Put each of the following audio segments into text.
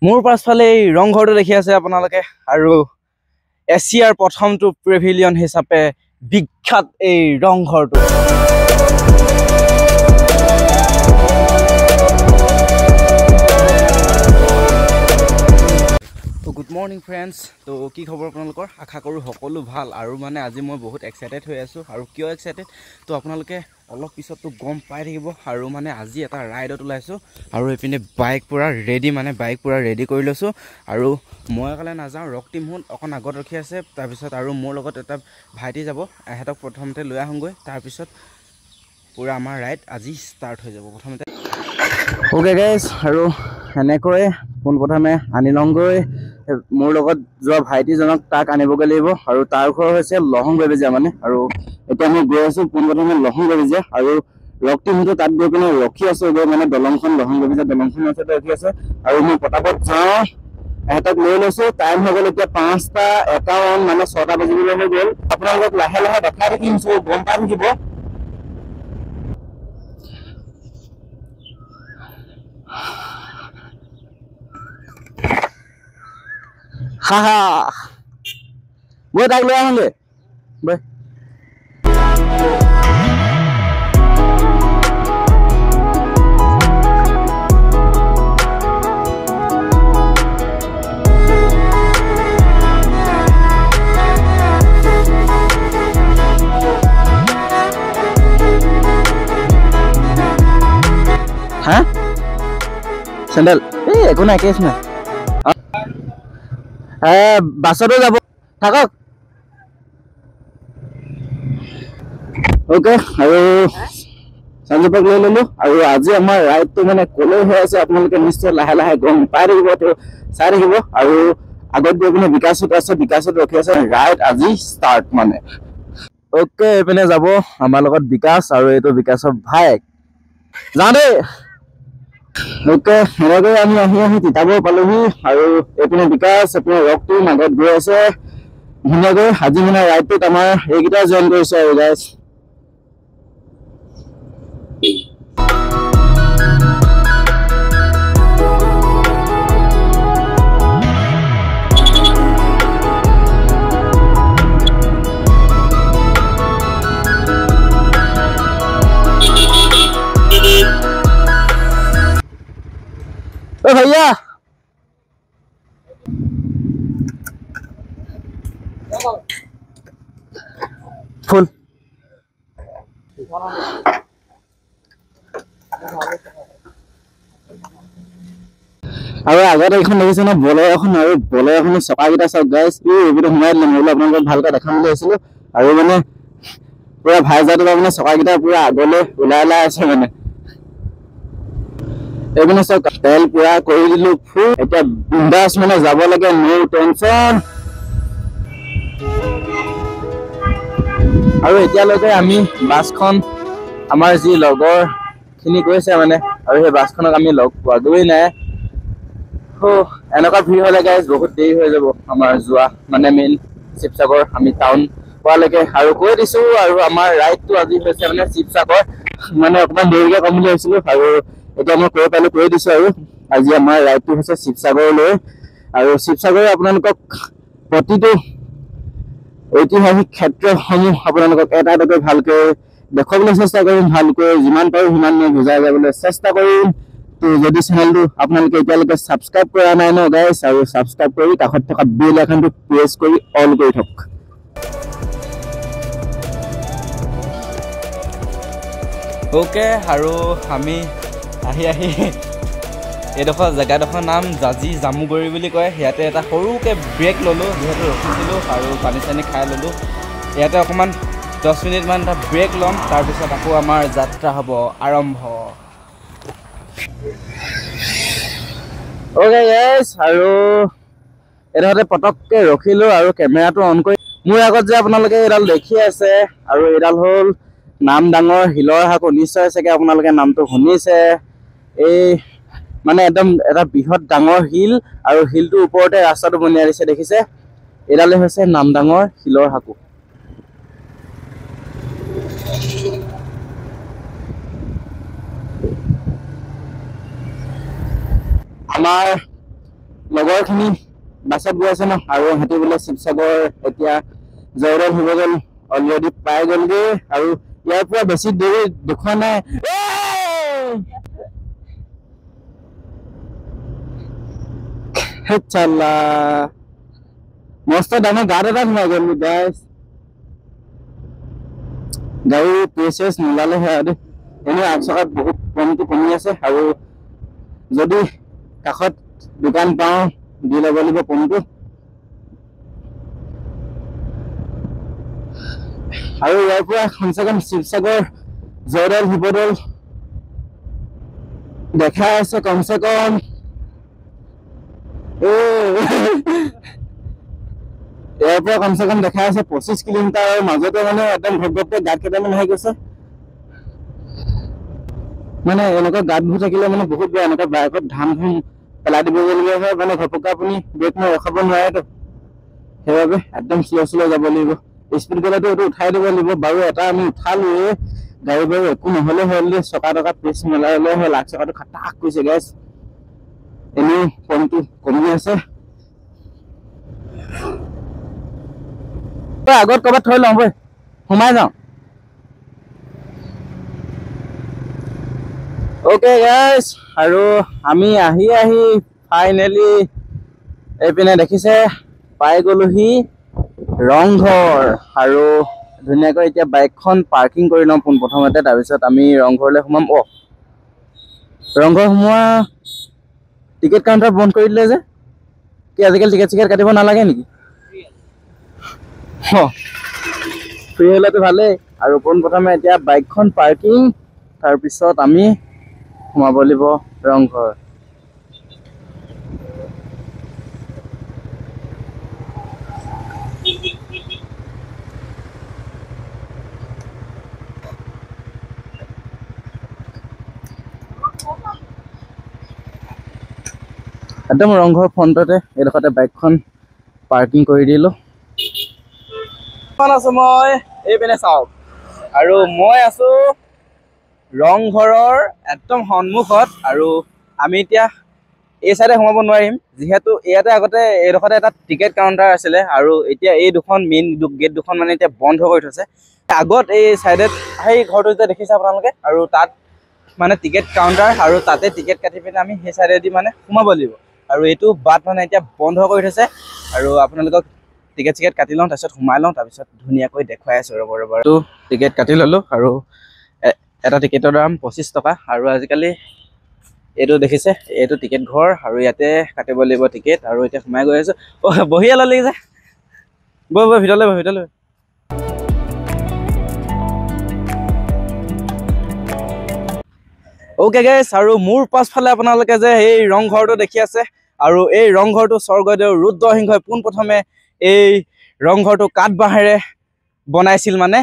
মোৰ পাছফালে এই ৰংঘৰটো দেখি আছে আপোনালোকে আৰু এছিয়াৰ প্ৰথমটো প্ৰেভিলিয়ন হিচাপে বিখ্যাত এই ৰংঘৰটো গুড মৰ্নিং ফ্ৰেণ্ডছ তো কি খবৰ আপোনালোকৰ আশা কৰোঁ সকলো ভাল আৰু মানে আজি মই বহুত এক্সাইটেড হৈ আছোঁ আৰু কিয় এক্সাইটেড তো আপোনালোকে অলপ পিছততো গম পাই থাকিব আৰু মানে আজি এটা ৰাইডত ওলাইছোঁ আৰু এইপিনে বাইক পূৰা ৰেডি কৰি লৈছোঁ আৰু মই অকলে নাযাওঁ ৰক্তিমহঁত অকণ আগত ৰখি আছে তাৰপিছত আৰু মোৰ লগত এটা ভাইটি যাব এহেঁতক প্ৰথমতে লৈ আহোঁগৈ তাৰপিছত পূৰা আমাৰ ৰাইড আজি ষ্টাৰ্ট হৈ যাব প্ৰথমতে অ'কে গাইজ আৰু এনেকৈ পোনপ্ৰথমে আনি লওঁগৈ মোৰ লগত যোৱা ভাইটিজনক তাক আনিবগৈ লাগিব আৰু তাৰ ঘৰ হৈছে লহং বেবেজীয়া মানে আৰু এতিয়া মই গৈ আছোঁ পোনপ্ৰথমে লহং বেবেজীয়া আৰু ৰক্তিমহঁতে তাত গৈ পিনে ৰখি আছোঁ গৈ মানে দলংখন লহং বেবেজীয়া দলংখন আছে ৰখি আছে আৰু মই পটাপট যাওঁ এহেঁতক লৈ লৈছোঁ টাইম হৈ গ'ল এতিয়া 5:51 মানে 6টা বাজিবলৈ হৈ গ'ল আপোনালোকক লাহে লাহে দেখাই থাকিম গম পাই থাকিব হাহা মই তাক লৈ আহোঁগৈ বাই হা চেণ্ডেল এই একো নাই কেছ নাই বাছতো যাব থাকক অ'কে আৰু সঞ্জীৱক লৈ ল'লোঁ আৰু আজি আমাৰ ৰাইডটো মানে ক'লৈ হৈ আছে আপোনালোকে নিশ্চয় লাহে লাহে গম পাই থাকিব তো চাই থাকিব আৰু আগত গৈ পিনে বিকাশত ৰখি আছে ৰাইড আজি ষ্টাৰ্ট মানে অ'কে এইপিনে যাব আমাৰ লগত বিকাশ আৰু এইটো বিকাশৰ ভাইক যাওঁ দেই অ'কে এনেকৈ আমি আহি তিতাবৰ পালোহি আৰু এইপিনে বিকাশ এইপিনে ৰক্তিম আগত গৈ আছে ধুনীয়াকৈ আজি মানে ৰাইডটোত আমাৰ এইকেইটা জইন কৰিছে আৰু গাইজ ओ भैया फुल আৰু আগত এইখন দেখিছে ন বলেৰ এখন আৰু বলেৰ এখনৰ চকাকেইটা চাওক গাইজ এইটো সোমাই দিলে মই আপোনালোকক ভালকৈ দেখাম বুলি আহিছিলোঁ আৰু মানে পুৰা ভাইজাটো মানে চকাকেইটা পুৰা আগলৈ ওলাই আছে মানে এইপিনে চাওক তেল পুৰা কৰি দিলোঁ ফুল এতিয়া বিন্দাছ মানে যাব লাগে নো টেনশ্যন আৰু এতিয়ালৈকে আমি বাছখন আমাৰ যি লগৰখিনি গৈছে মানে আৰু সেই বাছখনক আমি লগ পোৱাগৈ নাই এনেকুৱা ভিৰ হ'লে গাইজ বহুত দেৰি হৈ যাব আমাৰ যোৱা মানে মেইন শিৱসাগৰ আমি টাউন পোৱালৈকে আৰু কৈ দিছোঁ আৰু আমাৰ ৰাইডটো আজি হৈছে মানে শিৱসাগৰ মানে অকণমান দেৰিকৈ কম বুলি ভাবিছিলোঁ আৰু এতিয়া মই কৈ দিছোঁ আৰু আজি আমাৰ ৰাইডটো হৈছে শিৱসাগৰলৈ আৰু শিৱসাগৰে আপোনালোকক প্ৰতিটো ঐতিহাসিক ক্ষেত্ৰসমূহ আপোনালোকক এটা এটাকৈ ভালকৈ দেখুৱাবলৈ চেষ্টা কৰিম ভালকৈ যিমান পাৰোঁ সিমান মই বুজাই যাবলৈ চেষ্টা কৰিম তো যদি চেনেলটো আপোনালোকে এতিয়ালৈকে ছাবস্ক্ৰাইব কৰা নাই ন গাইজ আৰু ছাবস্ক্ৰাইব কৰি কাষত থকা বেল আইকনটো প্ৰেছ কৰি অল কৰি থওক অ'কে আৰু আমি আহি এইডোখৰ জেগাডোখৰ নাম জাজি জামুগুৰি বুলি কয় ইয়াতে এটা সৰুকৈ ব্ৰেক ল'লোঁ যিহেতু ৰখিছিলোঁ আৰু পানী চানী খাই ল'লোঁ ইয়াতে অকণমান 10 মিনিটমান এটা ব্ৰেক ল'ম তাৰপিছত আকৌ আমাৰ যাত্ৰা হ'ব আৰম্ভ অ'কে গাইজ আৰু এইডোখৰতে পটককৈ ৰখিলোঁ আৰু কেমেৰাটো অন কৰি মোৰ আগত যে আপোনালোকে এইডাল দেখি আছে আৰু এইডাল হ'ল নাম ডাঙৰ শিলৰ সাঁকো নিশ্চয় চাগে আপোনালোকে নামটো শুনিছে এই মানে একদম এটা বৃহৎ ডাঙৰ শিল আৰু শিলটোৰ ওপৰতে ৰাস্তাটো বনাই দিছে দেখিছে এইডালে হৈছে নাম ডাঙৰ শিলৰ সাঁকো আমাৰ লগৰখিনি বাছত গৈ আছে ন, আৰু সিহঁতি বোলে শিৱসাগৰ এতিয়া জয়দৌল শিৱদৌল অলৰেডি পাই গ'লগে, আৰু ইয়াৰ পৰা বেছি দেৰি দেখুওৱা নাই। চাল্লা মস্ত ডাঙৰ গাঁত এটা সোমাই গ'ল গাইছ। গাড়ী পেচেছ নোলালে হয় দেই। এনেই আগচকাত বহুত কমটো কমি আছে, আৰু যদি কাষত দোকান পাওঁ দি ল'ব লাগিব কমটো। আৰু ইয়াৰ পৰা কমচে কম শিৱসাগৰ জয়দৌল শিৱদৌল দেখা আছে কমচে কম ইয়াৰ পৰা কমচে কম দেখা আছে 25 কিলোমিটাৰৰ মাজতে মানে একদম ঘপঘপকে গাঁত কেইটামান আহি গৈছে। মানে এনেকুৱা গাঁতবোৰ থাকিলে মানে বহুত বেয়া, এনেকুৱা বাইকত ধান পেলাই দিবলগীয়া হয়, মানে ঘপককে আপুনি ব্ৰেক মাৰি ৰখাব নোৱাৰেতো, সেইবাবে একদম শ্ল' যাব লাগিব। স্পীড গ'লেতো এইটো উঠাই দিব লাগিব। বাৰু এটা আমি উঠালোৱে, গাড়ী বাৰু একো নহ'লে হ'ল দেই, চকা টকা পেচ মেলাই হ'লে হ'ল। লাগ চকাটো খাটাক কৈছে গেছ, এনেই কমটো কমি আছে। আগত ক'ৰবাত থৈ লওঁ বৈ, সোমাই যাওঁ। অ'কে গাইছ, আৰু আমি আহি ফাইনেলি এইপিনে দেখিছে পাই গ'লোহি ৰংঘৰ, আৰু ধুনীয়াকৈ এতিয়া বাইকখন পাৰ্কিং কৰি লওঁ পোনপ্ৰথমতে, তাৰপিছত আমি ৰংঘৰলৈ সোমাম। ৰংঘৰ সোমোৱা টিকেট কাউণ্টাৰ বন্ধ কৰি দিলে যে, কি আজিকালি টিকেট চিকেট কাটিব নালাগে নেকি? ফ্ৰী হ'লেতো ভালেই। আৰু পোনপ্ৰথমে এতিয়া বাইকখন পাৰ্কিং, তাৰপিছত আমি সোমাব লাগিব ৰংঘৰ। একদম ৰংঘৰ ফ্ৰণ্টতে এইডোখৰতে বাইকখন পাৰ্কিং কৰি দিলোঁ। আছো মই এইপিনে চাওক, আৰু মই আছো ৰংঘৰৰ একদম সন্মুখত, আৰু আমি এতিয়া এই চাইডে সোমাব নোৱাৰিম, যিহেতু ইয়াতে আগতে এইডোখৰতে এটা টিকেট কাউণ্টাৰ আছিলে, আৰু এতিয়া এই দুখন মেইন গেট দুখন মানে এতিয়া বন্ধ কৰি থৈছে। আগত এই চাইডত সেই ঘৰটো যেতিয়া দেখিছে আপোনালোকে, আৰু তাত মানে টিকেট কাউণ্টাৰ, আৰু তাতে টিকেট কাটি পিনে আমি সেই চাইডেদি মানে সোমাব লাগিব, আৰু এইটো বাট মানে এতিয়া বন্ধ কৰি থৈছে। আৰু আপোনালোকক টিকেট চিকেট কাটি লওঁ, তাৰপিছত সোমাই লওঁ, তাৰপিছত ধুনীয়াকৈ দেখুৱাই আছোঁ। ৰ'ব টিকেট কাটি ল'লোঁ, আৰু এটা টিকেটৰ দাম 25 টকা। আৰু আজিকালি এইটো দেখিছে, এইটো টিকেট ঘৰ, আৰু ইয়াতে কাটিব লাগিব টিকেট। আৰু এতিয়া সোমাই গৈ আছোঁ। বহিয়ে ল'লি যে, বৈ ভিতৰলৈ। অ'কে গাইছ, আৰু মোৰ পাছফালে আপোনালোকে যে এই ৰংঘৰটো দেখি আছে, আৰু এই ৰংঘৰটো স্বৰ্গদেউ ৰুদ্ৰসিংহই পোনপ্ৰথমে এই ৰংঘৰটো কাঠ বাঁহেৰে বনাইছিল। মানে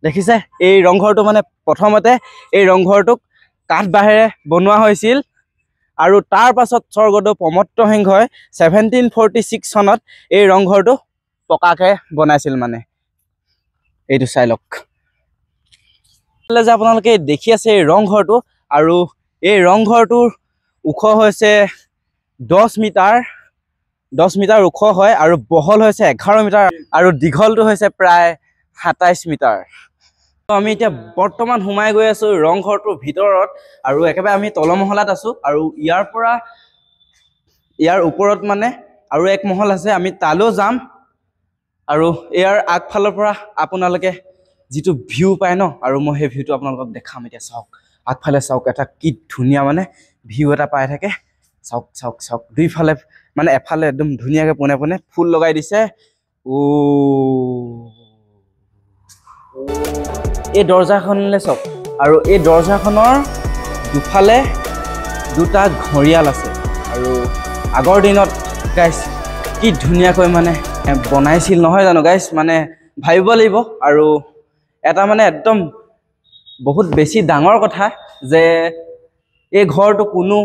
দেখিছে, এই ৰংঘৰটো মানে প্ৰথমতে এই ৰংঘৰটোক কাঠ বাঁহেৰে বনোৱা হৈছিল, আৰু তাৰ পাছত স্বৰ্গদেউ প্ৰমত্তসিংহই 1746 চনত এই ৰংঘৰটো পকাকে বনাইছিল। মানে এইটো চাই লওক যে আপোনালোকে দেখি আছে এই ৰংঘৰটো, আৰু এই ৰংঘৰটোৰ ওখ হৈছে 10 মিটাৰ ওখ হয়, আৰু বহল হৈছে 11 মিটাৰ, আৰু দীঘলটো হৈছে প্ৰায় 27 মিটাৰ। আমি এতিয়া বৰ্তমান সোমাই গৈ আছো ৰংঘৰটোৰ ভিতৰত, আৰু একেবাৰে আমি তলমহলাত আছো, আৰু ইয়াৰ ওপৰত মানে আৰু এক মহল আছে, আমি তালৈও যাম। আৰু ইয়াৰ আগফালৰ পৰা আপোনালোকে যিটো ভিউ পায় ন, আৰু মই সেই ভিউটো আপোনালোকক দেখাম। এতিয়া চাওক, আগফালে চাওক, এটা কি ধুনীয়া মানে ভিউ এটা পাই থাকে। চাওক দুইফালে মানে এফালে একদম ধুনীয়াকৈ পোনে ফুল লগাই দিছে। এই দৰ্জাখনলৈ চাওক, আৰু এই দৰ্জাখনৰ দুফালে দুটা ঘঁৰিয়াল আছে, আৰু আগৰ দিনত গাইছ কি ধুনীয়াকৈ মানে বনাইছিল নহয় জানো গাইছ, মানে ভাবিব লাগিব। আৰু এটা মানে একদম বহুত বেছি ডাঙৰ কথা যে এই ঘৰটো কোনো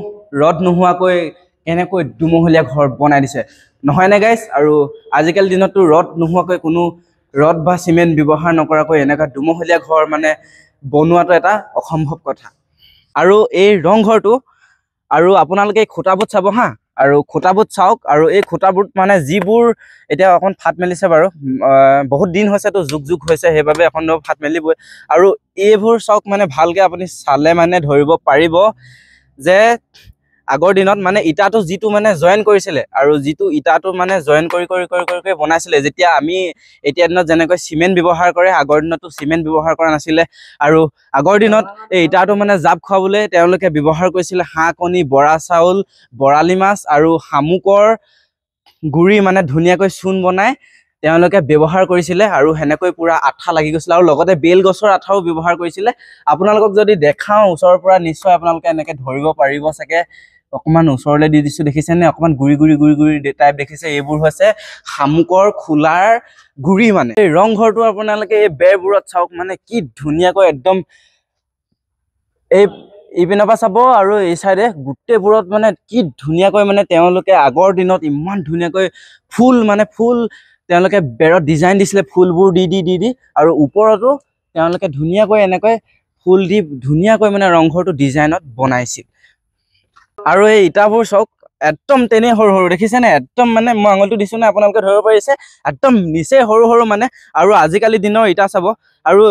ৰদ নোহোৱাকৈ কেনেকৈ দুমহলীয়া ঘৰ বনাই দিছে, নহয়নে গাইছ? আৰু আজিকালি দিনততো ৰদ নোহোৱাকৈ কোনো ৰদ বা চিমেণ্ট ব্যৱহাৰ নকৰাকৈ এনেকুৱা দুমহলীয়া ঘৰ মানে বনোৱাটো এটা অসম্ভৱ কথা। আৰু এই ৰংঘৰটো, আৰু আপোনালোকে খুঁটাবোৰত চাব হা, আৰু খুঁটাবোৰত চাওক আৰু এই খুঁটাবোৰত মানে যিবোৰ এতিয়া অকণ ফাট মেলিছে বাৰু বহুত দিন হৈছেতো যুগ যুগ হৈছে সেইবাবে এখন ফাট মেলিবই আৰু এইবোৰ চাওক মানে ভালকৈ আপুনি চালে মানে ধৰিব পাৰিব যে আগৰ দিনত মানে ইটাটো যিটো মানে জইন কৰিছিলে আৰু যিটো ইটাটো মানে জইন কৰি বনাইছিলে যেতিয়া আমি এতিয়া দিনত যেনেকৈ চিমেণ্ট ব্যৱহাৰ কৰে আগৰ দিনতো চিমেণ্ট ব্যৱহাৰ কৰা নাছিলে আৰু আগৰ দিনত এই ইটাটো মানে জাপ খুৱাবলৈ তেওঁলোকে ব্যৱহাৰ কৰিছিলে হাঁহ কণী বৰা চাউল বৰালি মাছ আৰু শামুকৰ গুৰি মানে ধুনীয়াকৈ চূণ বনাই তেওঁলোকে ব্যৱহাৰ কৰিছিলে আৰু সেনেকৈ পুৰা আঠা লাগি গৈছিলে আৰু লগতে বেল গছৰ আঠাও ব্যৱহাৰ কৰিছিলে আপোনালোকক যদি দেখাওঁ ওচৰৰ পৰা নিশ্চয় আপোনালোকে এনেকৈ ধৰিব পাৰিব চাগে অকমান ওচৰলৈ দি দিছো দেখিছেনে অকমান গুৰি টাইপ দেখিছে এইবোৰ হৈছে শামুকৰ খোলাৰ গুৰি মানে এই ৰংঘৰটো আপোনালোকে এই বেৰবোৰত চাওক মানে কি ধুনীয়াকৈ একদম এই পিনৰ পৰা চাব আৰু এই চাইডে গোটেইবোৰত মানে কি ধুনীয়াকৈ মানে তেওঁলোকে আগৰ দিনত ইমান ধুনীয়াকৈ ফুল তেওঁলোকে বেৰত ডিজাইন দিছিলে ফুলবোৰ দি আৰু ওপৰতো তেওঁলোকে ধুনীয়াকৈ এনেকৈ ফুল দি ধুনীয়াকৈ মানে ৰংঘৰটো ডিজাইনত বনাইছিল আৰু এই ইটাবোৰ চাওক একদম তেনে সৰু দেখিছেনে একদম মানে মই আঙুলটো দিছো নে আপোনালোকে ধৰিব পাৰিছে একদম নিচে সৰু মানে আৰু আজিকালি দিনৰ ইটা চাব আৰু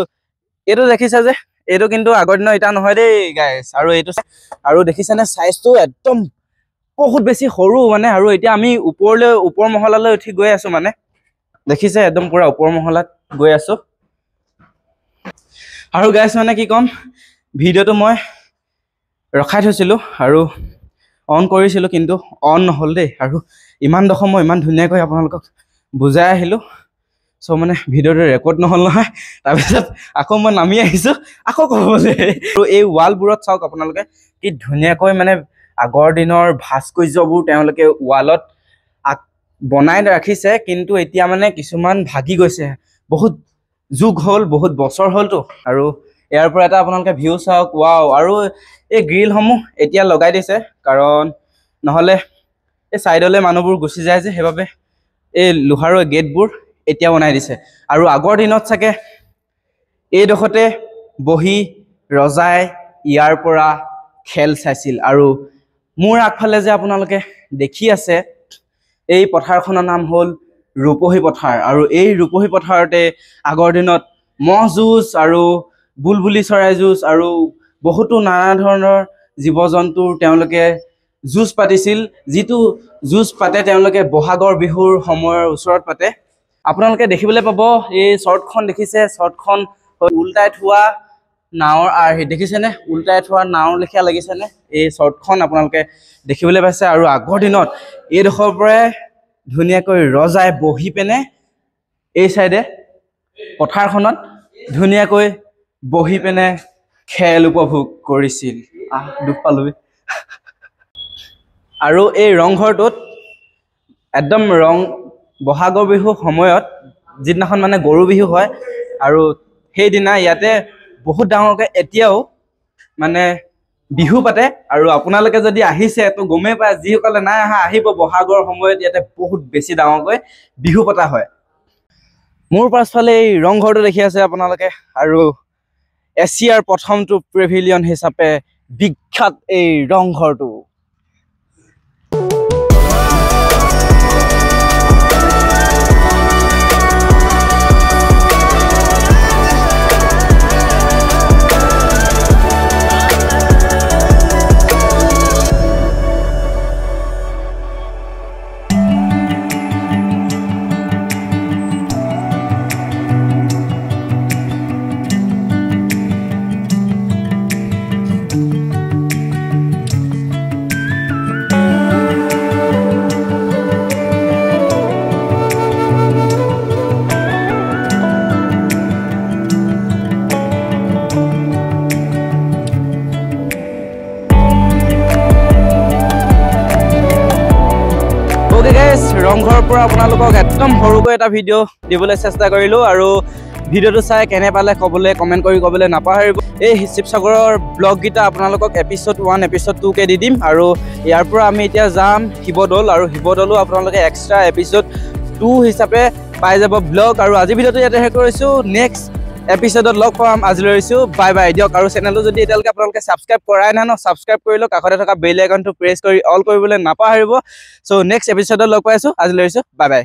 এইটো দেখিছে যে এইটো কিন্তু আগৰ দিনৰ ইটা নহয় দেই গাইছ আৰু এইটো আৰু দেখিছেনে সাইজটো একদম বহুত বেছি সৰু মানে আৰু এতিয়া আমি ওপৰ মহলালৈ উঠি গৈ আছো মানে দেখিছে একদম পুৰা ওপৰ মহলাত গৈ আছো আৰু গাইছ মানে কি কম ভিডিঅ'টো মই ৰখাই থৈছিলো আৰু অন কৰিছিলো কিন্তু অন নহ'ল দেই আৰু ইমান দখৰ মই ইমান ধুনীয়াকৈ আপোনালোকক বুজাই আহিলো সো মানে ভিডিঅ'টো ৰেকৰ্ড নহ'ল নহয় তাৰপিছত আকৌ মই নামি আহিছো আকৌ ক'বলৈ আৰু এই ৱালবোৰত চাওক আপোনালোকে কি ধুনীয়াকৈ মানে আগৰ দিনৰ ভাস্কৰ্যবোৰ তেওঁলোকে ৱালত বনাই ৰাখিছে কিন্তু এতিয়া মানে কিছুমান ভাগি গৈছে বহুত যুগ হ'ল বহুত বছৰ হ'লতো আৰু ইয়াৰ পৰা এটা আপোনালোকে ভিউ চাওক ৱাও আৰু এই গ্ৰিলসমূহ এতিয়া লগাই দিছে কাৰণ নহ'লে এই চাইডলৈ মানুহবোৰ গুচি যায় যে সেইবাবে এই লোহাৰৰ গেটবোৰ এতিয়া বনাই দিছে আৰু আগৰ দিনত চাগে এইডোখৰতে বহি ৰজাই ইয়াৰ পৰা খেল চাইছিল আৰু মোৰ আগফালে যে আপোনালোকে দেখি আছে এই পথাৰখনৰ নাম হ'ল ৰূপহী পথাৰ আৰু এই ৰূপহী পথাৰতে আগৰ দিনত মহ যুঁজ আৰু বুলবুলি চৰাই যুঁজ আৰু বহুতো নানা ধৰণৰ জীৱ জন্তুৰ তেওঁলোকে যুঁজ পাতিছিল যিটো যুঁজ পাতে তেওঁলোকে বহাগৰ বিহুৰ সময়ৰ ওচৰত পাতে আপোনালোকে দেখিবলৈ পাব এই শৰ্টখন দেখিছে শৰ্টখন উল্টাই থোৱা নাওৰ আৰ্হি দেখিছেনে উল্টাই থোৱা নাওৰ লেখীয়া লাগিছেনে এই শৰ্টখন আপোনালোকে দেখিবলৈ পাইছে আৰু আগৰ দিনত এইডোখৰ পৰাই ধুনীয়াকৈ ৰজাই বহি পেনে এই চাইডে পথাৰখনত ধুনীয়াকৈ বহি পেনে খেল উপভোগ কৰিছিল দুখ পালো আৰু এই ৰংঘৰটোত একদম বহাগৰ বিহুৰ সময়ত যিদিনাখন মানে গৰু বিহু হয় আৰু সেইদিনা ইয়াতে বহুত ডাঙৰকৈ এতিয়াও মানে বিহু পাতে আৰু আপোনালোকে যদি আহিছে তো গমেই পায় যিসকলে নাই আহা আহিব বহাগৰ সময়ত ইয়াতে বহুত বেছি ডাঙৰকৈ বিহু পতা হয় মোৰ পাছফালে এই ৰংঘৰটো দেখি আছে আপোনালোকে আৰু এছিয়াৰ প্ৰথমটো প্ৰেভিলিয়ন হিচাপে বিখ্যাত এই ৰংঘৰটো ৰংঘৰৰ পৰা আপোনালোকক একদম সৰুকৈ এটা ভিডিঅ' দিবলৈ চেষ্টা কৰিলোঁ আৰু ভিডিঅ'টো চাই কেনে পালে ক'বলৈ কমেণ্ট কৰি ক'বলৈ নাপাহৰিব এই শিৱসাগৰৰ ব্লগকেইটা আপোনালোকক এপিছ'ড 1 এপিছ'ড 2কৈ দি দিম আৰু ইয়াৰ পৰা আমি এতিয়া যাম শিৱদৌল আৰু শিৱদৌলো আপোনালোকে এক্সট্ৰা এপিছ'ড 2 হিচাপে পাই যাব ব্লগ আৰু আজি ভিডিঅ'টো ইয়াতে শেষ কৰিছোঁ নেক্সট এপিসোডত লগ পাম আজিলৈ ৰৈছো বাই বাই দিয়ক আৰু চেনেলটো যদি এতিয়ালৈকে আপোনালোকে ছাবস্ক্ৰাইব কৰাই নাই ন ছাবস্ক্ৰাইব কৰি লওক কাষতে থকা বেল আইকনটো প্ৰেছ কৰি অল কৰিবলৈ নাপাহৰিব চ' নেক্সট এপিসোডত লগ পাই আছো আজিলৈ ৰৈছো বাই বাই